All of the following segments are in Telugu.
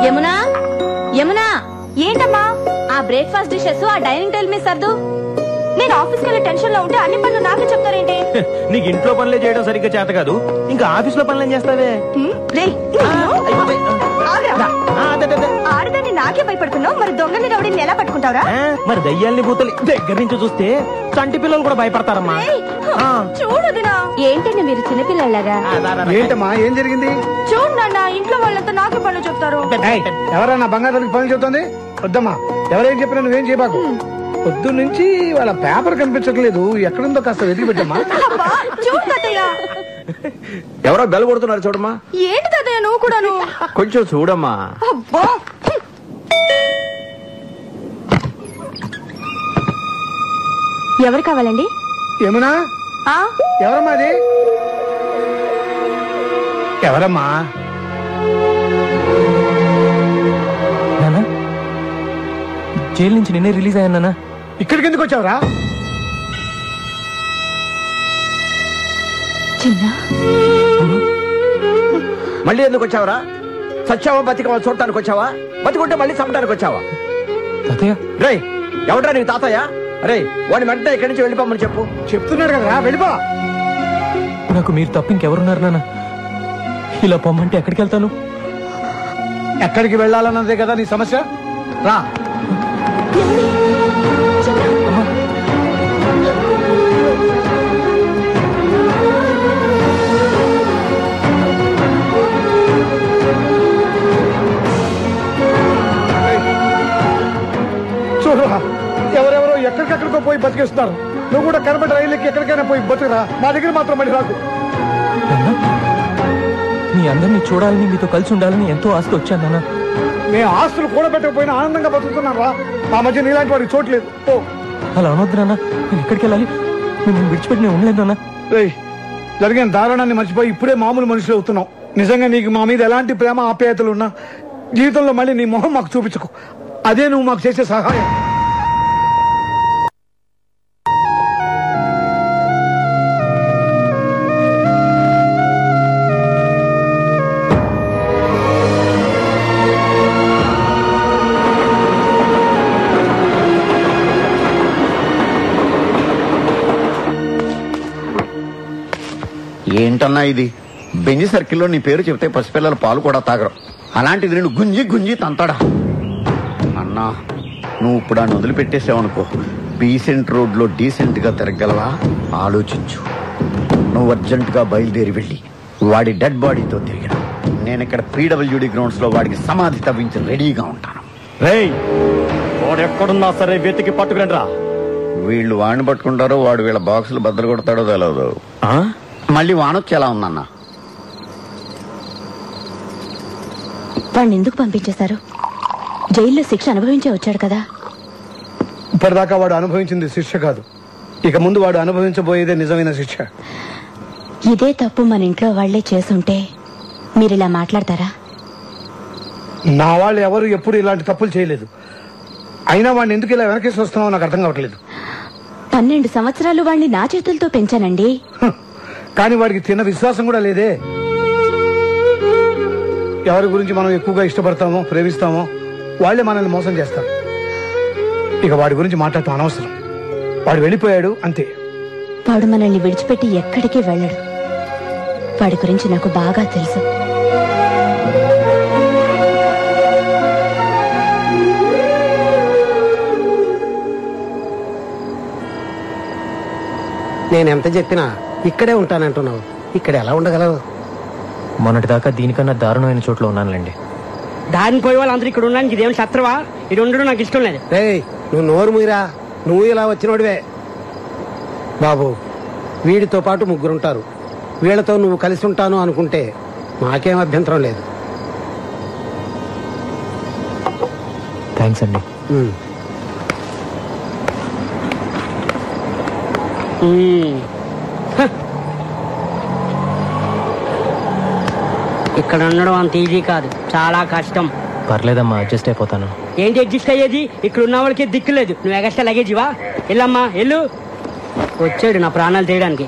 యమునా యమునా, ఏంటమ్మా ఆ బ్రేక్ఫాస్ట్ డిషెస్ ఆ డైనింగ్ టేబుల్ మీద సర్దు. నేను ఆఫీస్కి వెళ్ళే టెన్షన్ లో ఉంటే అన్ని పనులు నాకే చెప్తారేంటి? నీకు ఇంట్లో పనులే చేయడం సరిగ్గా చేత కాదు, ఇంకా ఆఫీస్ లో పనులు చేస్తావే. ఆడదాన్ని నాకే భయపడుతున్నావు, మరి దొంగని రౌడీని ఎలా పట్టుకుంటావురా? మరి దయ్యాల్ని భూతల్ని దగ్గర నుంచి చూస్తే చంటి పిల్లలు కూడా భయపడతారమ్మా. చూడుదినా, ఏంటండి మీరు చిన్నపిల్లలాగా? ఏంటమ్మా, ఏం జరిగింది? చూడు నాన్న, ఇంట్లో వాళ్ళంతా నాకే పనులు చెప్తారు. ఎవరన్నా బంగారానికి పనులు చెప్తుంది? వద్దమ్మా, ఎవరేం చెప్పినా నువ్వేం చేయబాకు. పొద్దు నుంచి వాళ్ళ పేపర్ కనిపించట్లేదు, ఎక్కడుందో కాస్త వెతికి పెట్టమ్మా. చూడు తాతయ్య, ఎవరో బెల్ కొడుతున్నారు చూడమ్మా. ఏంటి తాతయ్య నువ్వు కూడాను? కొంచెం చూడమ్మా. ఎవరు కావాలండి? యమునా, ఎవరమ్మా అది? ఎవరమ్మా? జైలు నుంచి నిన్నే రిలీజ్ అయ్యానా? ఇక్కడికి ఎందుకు వచ్చావురా? మళ్ళీ ఎందుకు వచ్చావరా? సచ్చావా బతికవా చూడటానికి వచ్చావా? బతికుంటే మళ్ళీ చంపడానికి వచ్చావా? రే, ఎవడ్రా నీకు తాతయ్య? రే, వాడిని వెంటనే ఇక్కడి నుంచి వెళ్ళిపోమని చెప్పు. చెప్తున్నాడు కదా, వెళ్ళిపో. నాకు మీరు తప్ప ఇంకెవరున్నారు నాన్న? ఇలా పొమ్మంటే ఎక్కడికి వెళ్తాను? ఎక్కడికి వెళ్ళాలన్నదే కదా నీ సమస్య. రా. చూడరా, ఎవరెవరో ఎక్కడికెక్కడికో పోయి బతికేస్తున్నారు. నువ్వు కూడా కనబడి రైలుకి ఎక్కడికైనా పోయి బతుకురా, మా దగ్గర మాత్రం మళ్ళీ రాకు. మీ అందరినీ చూడాలని, మీతో కలిసి ఉండాలని ఎంతో ఆశతో వచ్చాను. మేము ఆస్తులు కూడబెట్టకపోయినా ఆనందంగా బతుకుతున్నాం రా. మా మధ్య నీలాంటి వాడికి చోట్లేదు. అలా అనొద్దు నాన్న, నేను ఎక్కడికి వెళ్ళాలి? మిమ్మల్ని విడిచిపెట్టి నేను ఉండలేదు నాన్న. జరిగిన దారుణాన్ని మర్చిపోయి ఇప్పుడే మామూలు మనుషులు అవుతున్నాం. నిజంగా నీకు మా మీద ఎలాంటి ప్రేమ ఆప్యాయతలు ఉన్నా జీవితంలో మళ్ళీ నీ మొహం మాకు చూపించుకో. అదే నువ్వు మాకు చేసే సహాయం. ఏంటన్నా ఇది? బెంజి సర్కిల్లో నీ పేరు చెప్తే పసిపిల్లల పాలు కూడా తాగరు, అలాంటిది నేను గుంజి గుంజి తంతాడా? అన్నా, నువ్వు ఇప్పుడు ఆయన వదిలిపెట్టేసావనుకో, డీసెంట్ రోడ్లో డీసెంట్ గా తిరగలవా? ఆలోచించు. నువ్వు అర్జెంట్ గా బయలుదేరి వెళ్ళి వాడి డెడ్ బాడీతో తిరిగిన, నేను ఇక్కడ పీడబ్ల్యూడి గ్రౌండ్స్ లో వాడికి సమాధి తవ్వించి రెడీగా ఉంటాను. రేయ్, వాడు ఎక్కడున్నా సరే వెతికి పట్టుకురండి రా. వీళ్ళు వాడిని పట్టుకుంటారో వాడు వీళ్ళ బాక్సులు బద్దలు కొడతాడో తెలియదు. మళ్ళీ వానొచ్చి ఎలా ఉందన్నా? వాడిని ఎందుకు పంపించేశారు? జైల్లో శిక్ష అనుభవించే వచ్చాడు కదా. ఇప్పటిదాకా వాడు అనుభవించింది శిక్ష కాదు, ఇక ముందు వాడు అనుభవించబోయేదే నిజమైన శిక్ష. ఇదే తప్పు మన ఇంట్లో వాళ్లే చేసుంటే మీరిలా మాట్లాడతారా? నా వాళ్ళు ఎవరు ఎప్పుడు ఇలాంటి తప్పులు చేయలేదు. అయినా వాడిని ఎందుకు ఇలా వెనకేసి వస్తున్నావో నాకు అర్థం కావట్లేదు. 12 సంవత్సరాలు వాడిని నా చేతులతో పెంచానండి. కానీ వాడికి తిన్న విశ్వాసం కూడా లేదే. ఎవరి గురించి మనం ఎక్కువగా ఇష్టపడతామో ప్రేమిస్తామో వాళ్లే మనల్ని మోసం చేస్తారు. ఇక వాడి గురించి మాట్లాడటం అనవసరం. వాడు వెళ్ళిపోయాడు అంతే. వాడు మనల్ని విడిచిపెట్టి ఎక్కడికి వెళ్ళడు. వాడి గురించి నాకు బాగా తెలుసు. నేనెంత చెప్పినా ఇక్కడే ఉంటానంటున్నావు, ఇక్కడ ఎలా ఉండగలవు? మొన్నటిదాకా దీనికన్నా దారుణమైన చోట్ల ఉన్నానులేండి. దారిని పోయే వాళ్ళు అందరూ ఇక్కడ ఉండడానికి ఇదేం శత్రువా? ఇది ఉండడం నాకు ఇష్టం లేదు. నువ్వు నోరు మూయరా, నువ్వు ఇలా వచ్చినోడివే. బాబు, వీడితో పాటు 3 ఉంటారు. వీళ్లతో నువ్వు కలిసి ఉంటాను అనుకుంటే మాకేం అభ్యంతరం లేదు. థ్యాంక్స్ అండి. ఇక్కడ ఉండడం అంత ఈజీ కాదు, చాలా కష్టం. పర్లేదమ్మా, అడ్జస్ట్ అయిపోతాను. ఏంటి అడ్జస్ట్ అయ్యేది? ఇక్కడ ఉన్న వాళ్ళకి దిక్కు లేదు, నువ్వు ఎగస్ట్రా లగేజివా? వెళ్ళమ్మా వెళ్ళు. వచ్చాడు నా ప్రాణాలు తీయడానికి.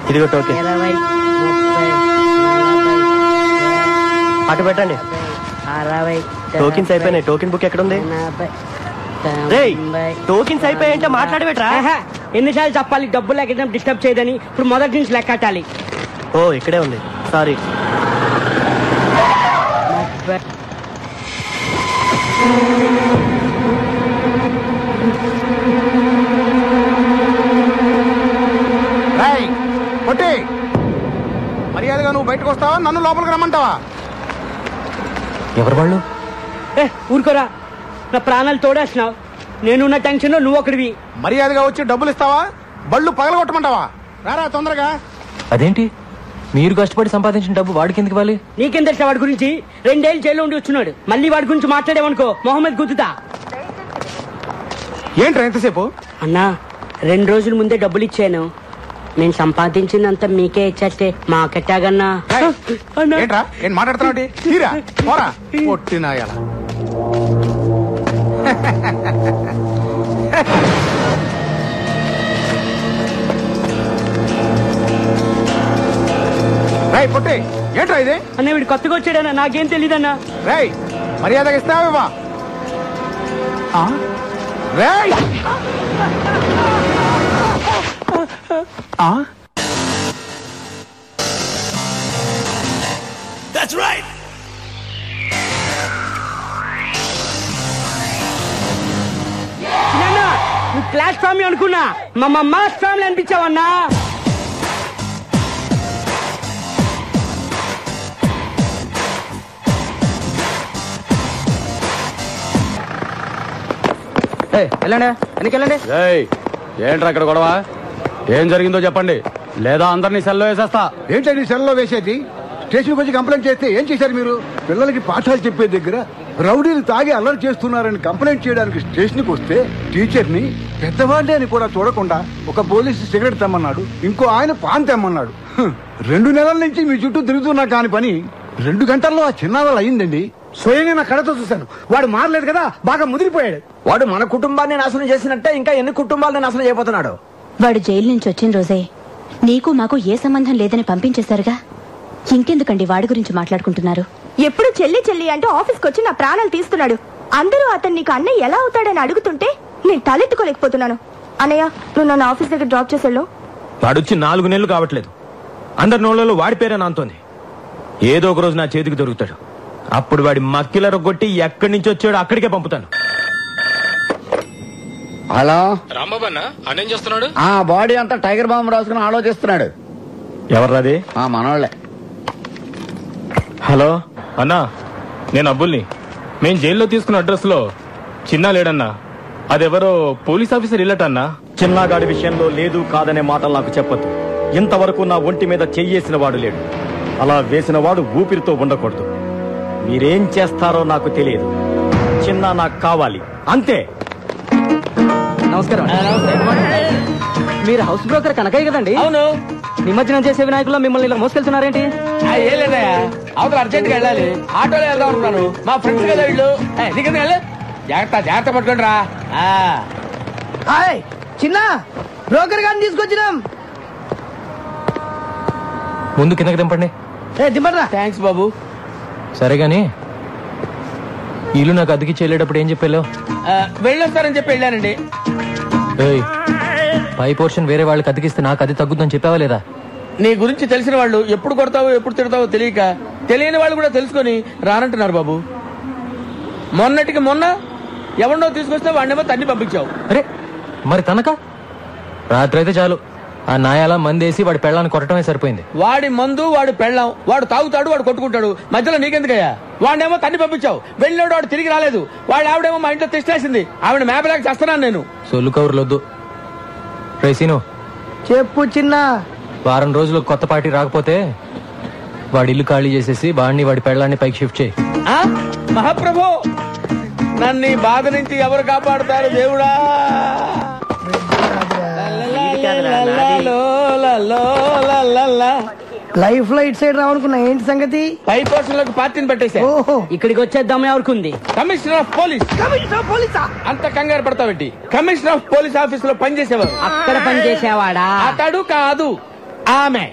ఇదిగో టోకెన్. 20, 30, 40, అటు పెట్టండి. 60 టోకెన్స్ అయిపోయినాయి. టోకెన్ బుక్ ఎక్కడ ఉంది? టోకెన్స్ అయిపోయాయంటే మాట్లాడబెట్రా. ఎన్నిసార్లు చెప్పాలి డబ్బులు ఎక్కడ డిస్టర్బ్ చేయదని. ఇప్పుడు మొదటి నుంచి లెక్కటాలి. ఓ ఇక్కడే ఉంది, సారీ. పొట్టి, మర్యాదగా నువ్వు బయటకు వస్తావా, నన్ను లోపలికి రమ్మంటావా? ఎవరు వాళ్ళు? ఊరుకోరా, నా ప్రాణాలు తోడేస్తున్నావు. నేనున్న టెన్షన్ లో నువ్వు ఒకటివి. మర్యాదగా వచ్చి డబ్బులు ఇస్తావా, బళ్ళు పగలగొట్టమంటావా? రారా తొందరగా. అదేంటి, మీరు కష్టపడి సంపాదించిన డబ్బు వాడికి ఎందుకు ఇవ్వాలి? నీకేం తెలుసా వాడి గురించి? 2 ఏళ్ళు జైల్లో ఉండి వచ్చున్నాడు. మళ్ళీ వాడి గురించి మాట్లాడేవనుకో మొహమ్మద్ గుద్దుతా. ఏంట్రా ఎంతసేపు? అన్నా 2 రోజుల ముందే డబ్బులు ఇచ్చాను. నేను సంపాదించిందంతా మీకే ఇచ్చేస్తే మాకెట్టాగన్నా. ఏంట్రా ఏం మాట్లాడుతున్నావు? తీరా పోరా పొట్టినాయాల. రై పొట్టి, ఏంట్రా ఇది? అన్న వీడు కొత్తగా వచ్చాడన్నా, నాకేం తెలీదన్నా. రై మర్యాదగా ఇస్తావా? రై That's right. నువ్వు క్లాస్ ఫ్యామిలీ అనుకున్నా, మా మాస్ ఫ్యామిలీ అనిపించావన్నా. వెళ్ళండి, వెనకెళ్ళండి. ఏంట్రా ఇక్కడ గొడవ? ఏం జరిగిందో చెప్పండి, లేదా అందరినీ సెల్లో వేసేస్తా. ఏంటండి సెల్లో వేసేది? స్టేషన్కి వచ్చి కంప్లైంట్ చేస్తే ఏం చేశారు మీరు? పిల్లలకి పాఠాలు చెప్పే దగ్గర రౌడీలు తాగి అల్లరి చేస్తున్నారని కంప్లైంట్ చేయడానికి స్టేషన్కి వస్తే టీచర్ని పెద్దవాళ్ళే అని కూడా చూడకుండా ఒక పోలీసు సిగరెట్ తెమ్మన్నాడు, ఇంకో ఆయన పాన్ తెమ్మన్నాడు. 2 నెలల నుంచి మీ చుట్టూ తిరుగుతున్నా కాని పని 2 గంటల్లో ఆ చిన్నవాళ్ళు అయ్యిందండి. స్వయంగా నా కళ్ళతో చూశాను. వాడు మారలేదు కదా, బాగా ముదిరిపోయాడు. వాడు మన కుటుంబాన్ని నాశనం చేసినట్టే ఇంకా ఎన్ని కుటుంబాలను నాశనం చేయబోతున్నాడు. వాడు జైలు నుంచి వచ్చిన రోజే నీకు మాకు ఏ సంబంధం లేదని పంపించేశారుగా. ఇంకెందుకండి వాడి గురించి మాట్లాడుకుంటున్నారు? ఎప్పుడు చెల్లి చెల్లి అంటూ ఆఫీస్కి వచ్చి నా ప్రాణాలు తీస్తున్నాడు. అందరూ అతను నీకు అన్నయ్య ఎలా అవుతాడని అడుగుతుంటే నేను తలెత్తుకోలేకపోతున్నాను. అన్నయ్య, నువ్వు నన్ను ఆఫీస్ దగ్గర డ్రాప్ చేసేళ్ళు. వాడొచ్చి 4 నెలలు కావట్లేదు. అందరి నోళ్ళలో వాడి పేరే నాంతోంది. ఏదో ఒక రోజు నా చేతికి దొరుకుతాడు. అప్పుడు వాడి మక్కిల రొగ్గొట్టి ఎక్కడి నుంచి వచ్చాడో అక్కడికే పంపుతాను. హలో రాంబాబు అన్న, అన్నేం చేస్తున్నాడు? ఆ బాడీ అంతా టైగర్ బాంబు రాసుకుని ఆలోచిస్తున్నాడు. ఎవర్రాది? మనోళ్లే. హలో అన్నా, నేను అబ్బుల్ని. మేం జైల్లో తీసుకున్న అడ్రస్ లో చిన్నా లేడన్నా. అదెవరో పోలీస్ ఆఫీసర్ ఇల్లటన్నా. చిన్నగాడి విషయంలో లేదు కాదనే మాటలు నాకు చెప్పొద్దు. ఇంతవరకు నా ఒంటి మీద చెయ్యేసిన వాడు లేడు. అలా వేసిన వాడు ఊపిరితో ఉండకూడదు. మీరేం చేస్తారో నాకు తెలియదు. చిన్న నాకు కావాలి, అంతే. నమస్కారం. మీరు హౌస్ బ్రోకర్ కనకయ్య కదండి? అవును. నిమజ్జనం చేసే వినాయకుల్లో మిమ్మల్ని ఇలా మోసుకెళ్తున్నారేంటి? ఏం లేదయ్యా, అవతల అర్జెంట్ గా వెళ్ళాలి. ఆటోలో వెళ్దాం అనుకున్నాను. మా ఫ్రెండ్స్ కదా వీళ్ళు. నీకెందుకు వెళ్ళి జాగ్రత్త పట్టుకోండి రా. చిన్న బ్రోకర్ గారిని తీసుకొచ్చినాం. ముందు కిందకి దింపండి. దింపరా. థ్యాంక్స్ బాబు. సరే గాని ఇల్లు నాకు అద్దెకి చెల్లేటప్పుడు ఏం చెప్పాలో? వెళ్ళొస్తారని చెప్పి వెళ్ళానండి. పై పోర్షన్ వేరే వాళ్ళకి అద్దెకిస్తే నాకు అది తగ్గుద్దని చెప్పావా లేదా? నీ గురించి తెలిసిన వాళ్ళు ఎప్పుడు కొడతావో ఎప్పుడు తిడతావో తెలియక తెలియని వాళ్ళు కూడా తెలుసుకొని రానంటున్నారు బాబు. మొన్నటికి మొన్న ఎవరినో తీసుకొస్తే వాడినేమో తన్ని పంపించావు. అరే మరి తనక రాత్రి అయితే చాలు ఆ నాయాల మందేసి వాడి పెళ్ళాన్ని కొట్టడమే సరిపోయింది. వాడి మందు, వాడు పెళ్ళాం, వాడు తాగుతాడు, వాడు కొట్టుకుంటాడు. మధ్యలో నీకెందుకయ్యా? వాడినేమో తన్ని పంపించావు. వెళ్ళినాడు, వాడు తిరిగి రాలేదు. వాడు ఆవిడేమో మా ఇంట్లో తెచ్చేసింది. ఆవిడ మేపలేక చేస్తున్నాను నేను. సొల్లు కవర్లొద్దు. రేసీను చెప్పు చిన్న. వారం రోజులు కొత్త పార్టీ రాకపోతే వాడి ఇల్లు ఖాళీ చేసేసి వాడిని వాడి పెళ్ళాన్ని పైకి షిఫ్ట్ చేయి. మహాప్రభు, నన్ను ఈ బాధ నుంచి ఎవరు కాపాడుతారు దేవుడా? లైఫ్ లో ఇటు సైడ్ రావనుకున్నా. ఏంటి సంగతి? పై పోర్షన్ లోకి పార్టీని పెట్టేసా. ఇక్కడికి వచ్చేద్దాం ఎవరికి? Commissioner of police. Commissioner of పోలీసా? అంత కంగారు పడతావేంటి? కమిషనర్ ఆఫ్ పోలీస్ ఆఫీస్ లో పనిచేసేవారు. అక్కడ పనిచేసేవాడా? అతడు కాదు, ఆమె.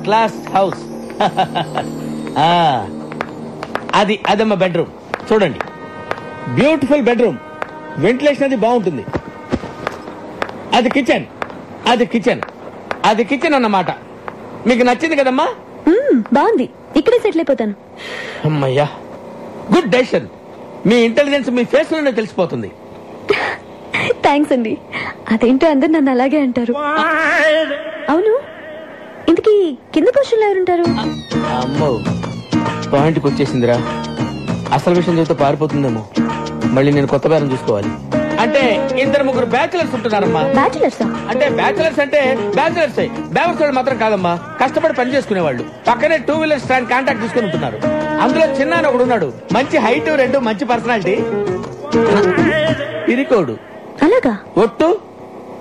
Class house. అదమ్మా బెడ్రూమ్. చూడండి, బ్యూటిఫుల్ బెడ్రూమ్. వెంటిలేషన్ అది బాగుంటుంది. అది కిచెన్ అన్నమాట. మీకు నచ్చింది కదమ్మా? బాగుంది, ఇక్కడే సెటిల్ అయిపోతాను. అమ్మయ్యా, గుడ్ డెసిషన్. మీ ఇంటెలిజెన్స్ మీ ఫేస్ లోనే తెలిసిపోతుంది. థ్యాంక్స్ అండి. అదేంటో అందరు నన్ను అలాగే అంటారు. అవును, ఇంతకీ కింద పొజిషన్లో ఎవరుంటారు? అమ్మో, పాయింట్కి వచ్చేసిందిరా. అసలు విషయం చెబితే పారిపోతుందేమో. మళ్ళీ నేను కొత్త బేరం చూసుకోవాలి. అంటే 2-3 బ్యాచులర్స్ ఉంటున్నారమ్మా. బ్యాచులర్సా? అంటే బ్యాచులర్స్ బ్యావర్స్ వాళ్ళు మాత్రం కాదమ్మా, కష్టపడి పని చేసుకునేవాళ్ళు. పక్కనే 2 వీలర్ స్టాండ్ కాంటాక్ట్ తీసుకుని ఉంటున్నారు. అందులో చిన్న ఒకడు ఉన్నాడు, మంచి హైట్, 2 మంచి పర్సనాలిటీ, ఇరికోడు. అలాగా? ఒట్టు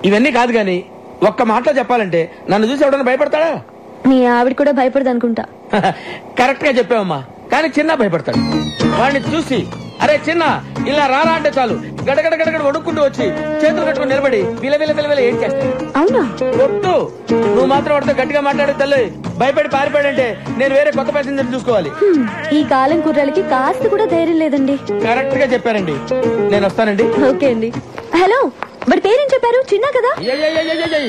ఇవన్నీ కాదు గాని ఒక్క మాటలో చెప్పాలంటే నన్ను చూసి ఎవడన్నా భయపడతాడా? మీ ఆవిడ కూడా భయపడదు అనుకుంటా. కరెక్ట్ గా చెప్పావమ్మా. కానీ చిన్న భయపడతాడు. వాడిని చూసి అరే చిన్న ఇలా రారా అంటే చాలు గడగడ గడగడ వడుక్కుంటూ వచ్చి చేతులు కట్టుకుని నిలబడి విల ఏం చేస్తాడు. అవునా? ఒట్టు నువ్వు మాత్రం వాడితో గట్టిగా మాట్లాడే తల్లి భయపడి పారిపోయాడంటే నేను వేరే కొత్త ప్యాసింజర్ చూసుకోవాలి. ఈ కాలం కుర్రాలకి కాస్త కూడా ధైర్యం లేదండి. కరెక్ట్ గా చెప్పారండి. నేను వస్తానండి. ఓకే అండి. హలో, మరి పేరేం చెప్పారు? చిన్న కదా?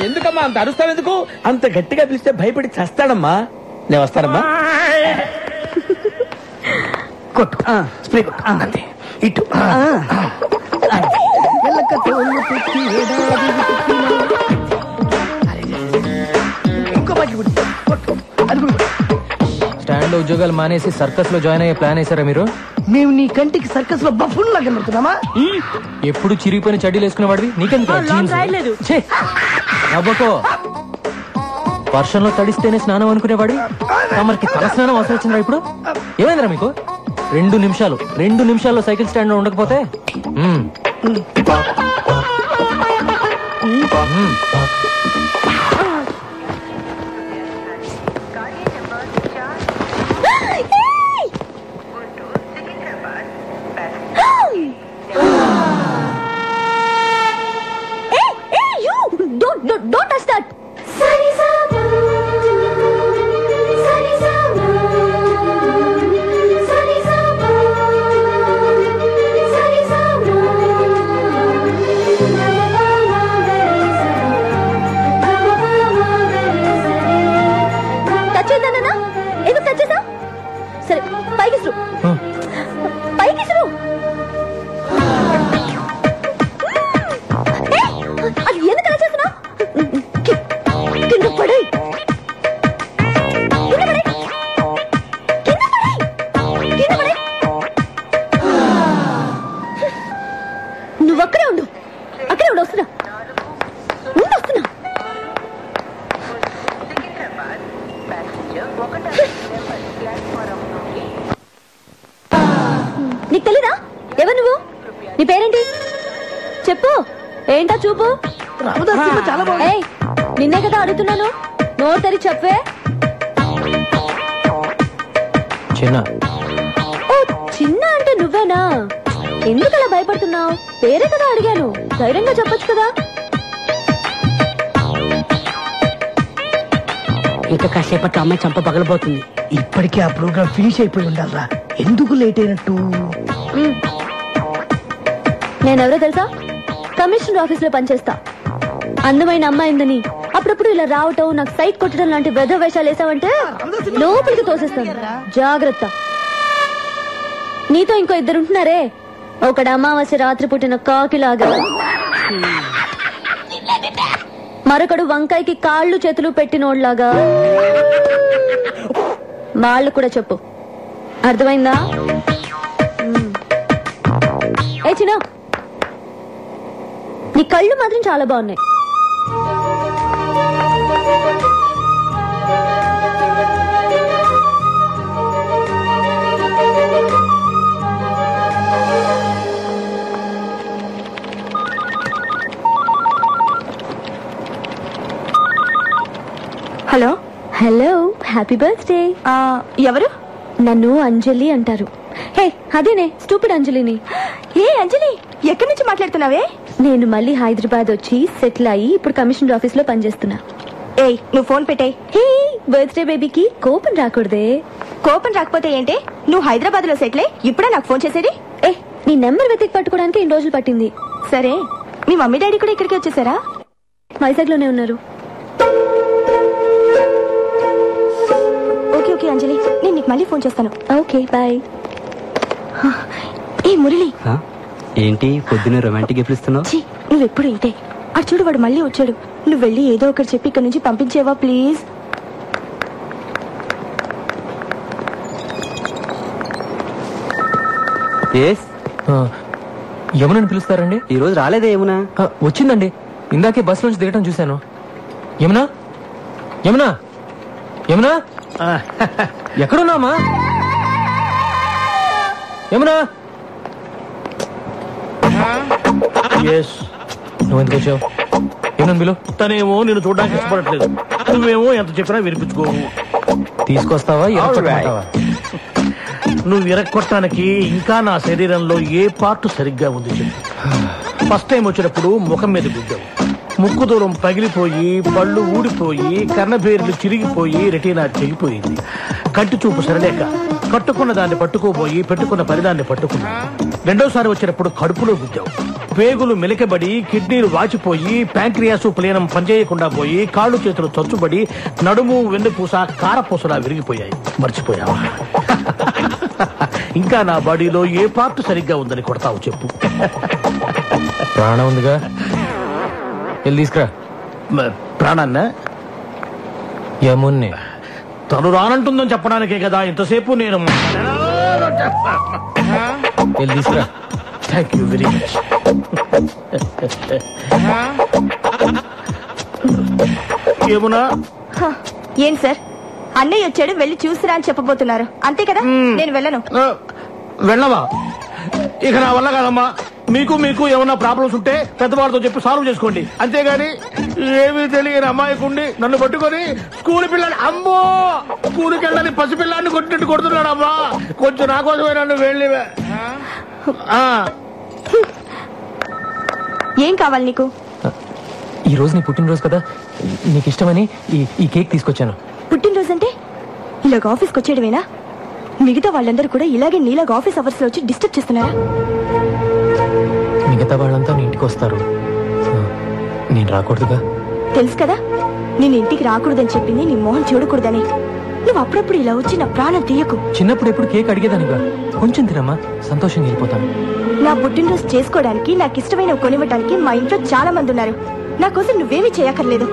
ఎందుకమ్మా అంత అరుస్తావు? ఎందుకు అంత గట్టిగా పిలిస్తే భయపడి చస్తాడమ్మా. నేను వస్తానమ్మా. కొట్టు స్ప్రే కొట్టు అంతే. ఇటు స్టాండ్ లో ఉద్యోగాలు మానేసి సర్కస్ లో జాయిన్ అయ్యే ప్లాన్ వేసారా మీరు? మేము నీ కంటికి సర్కస్ లో బఫూన్ లాగా కనబడుతున్నామా? ఎప్పుడు చిరిగిపోయిన చడ్డీలు వేసుకునేవాడివి, నీకెందుకు? అబ్బకో, వర్షంలో తడిస్తేనే స్నానం అనుకునేవాడి మనకి తల స్నానం అవసరం వచ్చిందా ఇప్పుడు? ఏమైందిరా మీకు? 2 నిమిషాల్లో సైకిల్ స్టాండ్ లో ఉండకపోతే Don't touch that. సరే, పైకి అది ఎందుకు అలా చేస్తున్నా? కింద పడే నువ్వు అక్కడే ఉండు. వస్తున్నా. నీకు తెలీదా? ఎవరు నువ్వు? నీ పేరేంటి చెప్పు. ఏంటా చూపు? ఏయ్, నిన్నే కదా అడుగుతున్నాను. నోరు తెరి చెప్పే. చిన్న. ఓ, చిన్న అంటే నువ్వేనా? ఎందుకలా భయపడుతున్నావు? పేరే కదా అడిగాను, ధైర్యంగా చెప్పొచ్చు కదా. ఇంకా కాసేపట్లో అమ్మాయి చంప పగలబోతుంది. ఇప్పటికే ఆ ప్రోగ్రామ్ ఫినిష్ అయిపోయి ఉండాలరా. ఎందుకు లేట్ అయినట్టు? నేనెవరో తెలుసా? కమిషనర్ ఆఫీస్ లో పనిచేస్తా. అందమైన అమ్మాయిందని అప్పుడప్పుడు ఇలా రావటం, నాకు సైట్ కొట్టడం లాంటి వెధ వేషాలు వేసావంటే లోపలికి తోసేస్తాను. జాగ్రత్త. నీతో ఇంకో 2 ఉంటున్నారే, ఒకడు అమావాస్య రాత్రి పుట్టిన కాకిలాగా, మరొకడు వంకాయకి కాళ్ళు చేతులు పెట్టినోడ్లాగా. వాళ్ళు కూడా చెప్పు, అర్థమైందా? ఏ చిన్న, నీ కళ్ళు మాత్రం చాలా బాగున్నాయి. Hello hello, happy birthday. ఎవరు? నన్ను అంజలి అంటారు. హే, అదేనే స్టూపిడ్ అంజలిని. ఏ అంజలి, ఎక్కడి నుంచి మాట్లాడుతున్నావే? నేను మళ్ళీ హైదరాబాద్ వచ్చి సెటిల్ అయ్యి ఇప్పుడు కమిషనర్ ఆఫీస్ లో పనిచేస్తున్నా. ఏయ్, నువ్వు ఫోన్ పెట్టే. హే, బర్త్డే బేబీకి కోపం రాకూడదే. కోపం రాకపోతే ఏంటే? నువ్వు హైదరాబాద్ లో సెటిలే ఇప్పుడే నాకు ఫోన్ చేసేది? నీ నెంబర్ వెతికి పట్టుకోవడానికి 2 రోజులు పట్టింది. సరే, మీ మమ్మీ డాడీ కూడా ఇక్కడికి వచ్చేసారా? వైజాగ్ లోనే ఉన్నారు. ఓకే ఓకే అంజలి, నేను నీకు మళ్ళీ ఫోన్ చేస్తాను. Okay bye. ఏ మురళి, ఏంటి పొద్దున్న రొమాంటిక్ గిఫ్ట్ ఇస్తున్నావు? నువ్వెప్పుడు ఇంతే. అటు చూడు, వాడు మళ్ళీ వచ్చాడు. నువ్వు వెళ్ళి ఏదో ఒకటి చెప్పి ఇక్కడ నుంచి పంపించేవా ప్లీజ్? యమునని పిలుస్తారండి? ఈ రోజు రాలేదే యమునా? వచ్చిందండి, ఇందాకే బస్ నుంచి దిగటం చూశాను. యమునా, యమునా, యమునా, ఎక్కడున్నామా? యమునా, నువ్వు ఎందుకు వచ్చావు? ఏమన్నా బిలు? తనేమో నేను చూడడానికి ఇష్టపడట్లేదు, నువ్వేమో ఎంత చెప్పినా వినిపించుకోవు. తీసుకొస్తావా? నువ్వు విరక్కొట్టడానికి ఇంకా నా శరీరంలో ఏ పార్ట్ సరిగ్గా ఉంది చెప్పు. ఫస్ట్ టైం వచ్చినప్పుడు ముఖం మీద గుద్దావు, ముక్కు దూరం పగిలిపోయి, పళ్ళు ఊడిపోయి, కన్నబేర్లు చిరిగిపోయి, రెటీనా చెగిపోయింది. కంటి చూపు సరలేక కట్టుకున్న దాన్ని పట్టుకోబోయి పెట్టుకున్న పరిదాన్ని పట్టుకున్నా. రెండోసారి వచ్చినప్పుడు కడుపులో గుద్దావు, పేగులు మెలికబడి, కిడ్నీలు వాచిపోయి, ప్యాంక్రియాసు ప్లీనం పనిచేయకుండా పోయి, కాళ్ళు చేతులు చచ్చుబడి, నడుము వెన్నుపూస కారపూసలా విరిగిపోయాయి. మర్చిపోయావా? ఇంకా నా బాడీలో ఏ పార్ట్ సరిగ్గా ఉందని కొడతావు చెప్పు. ప్రాణం ఉందిగా, వెళ్ళి తీసుకురా. ప్రాణాన్న? యమున్ని. తను రానంటుందని చెప్పడానికే కదా ఇంతసేపు నేను. వెళ్ళి తీసుకురా. Thank you very much. Yamuna. ఏం సార్, అన్నయ్య వచ్చాడు, వెళ్ళి చూసిరా అని చెప్పబోతున్నారు అంతే కదా? నేను వెళ్ళను. వెళ్ళవా? ఇక నా వల్ల కాదమ్మా. మీకు ఏమన్నా ప్రాబ్లమ్స్ ఉంటే పెద్దవాళ్ళతో చెప్పి సాల్వ్ చేసుకోండి, అంతేగాని ఏమీ తెలియని అమ్మాయికుండి నన్ను పట్టుకొని స్కూల్ పిల్లని, అమ్మో స్కూల్కి వెళ్ళని పసిపిల్లాన్ని కొట్టినట్టు కొడుతున్నాడు అమ్మా. కొంచెం నా కోసమే నన్ను వెళ్ళి. ఏం కావాలి నీకు? ఈ రోజు నీ పుట్టినరోజు కదా, నీకు ఇష్టమని ఈ కేక్ తీసుకొచ్చాను. పుట్టినరోజు అంటే ఇలాగ ఆఫీస్కి వచ్చేయడమేనా? మిగతా వాళ్ళందరూ కూడా ఇలాగే నీలాగా ఆఫీస్ అవర్స్ లో వచ్చి డిస్టర్బ్ చేస్తున్నారా? మిగతా వాళ్ళంతా నీ ఇంటికి వస్తారు, నేను రాకూడదుగా? తెలుసు కదా, నేను ఇంటికి రాకూడదని చెప్పింది నీ మొహం చూడకూడదని. నువ్వు అప్పుడప్పుడు ఇలా వచ్చి నా ప్రాణం తీయకు. చిన్నప్పుడు ఎప్పుడు కేక్ అడిగేదానిగా, కొంచెం తినమ్మా, సంతోషంగా వెళ్ళిపోతాను. నా పుట్టినరోజు చేసుకోవడానికి, నాకు ఇష్టమైన కొనివ్వడానికి మా ఇంట్లో చాలా మంది ఉన్నారు. నా కోసం నువ్వేమీ చేయక్కర్లేదు.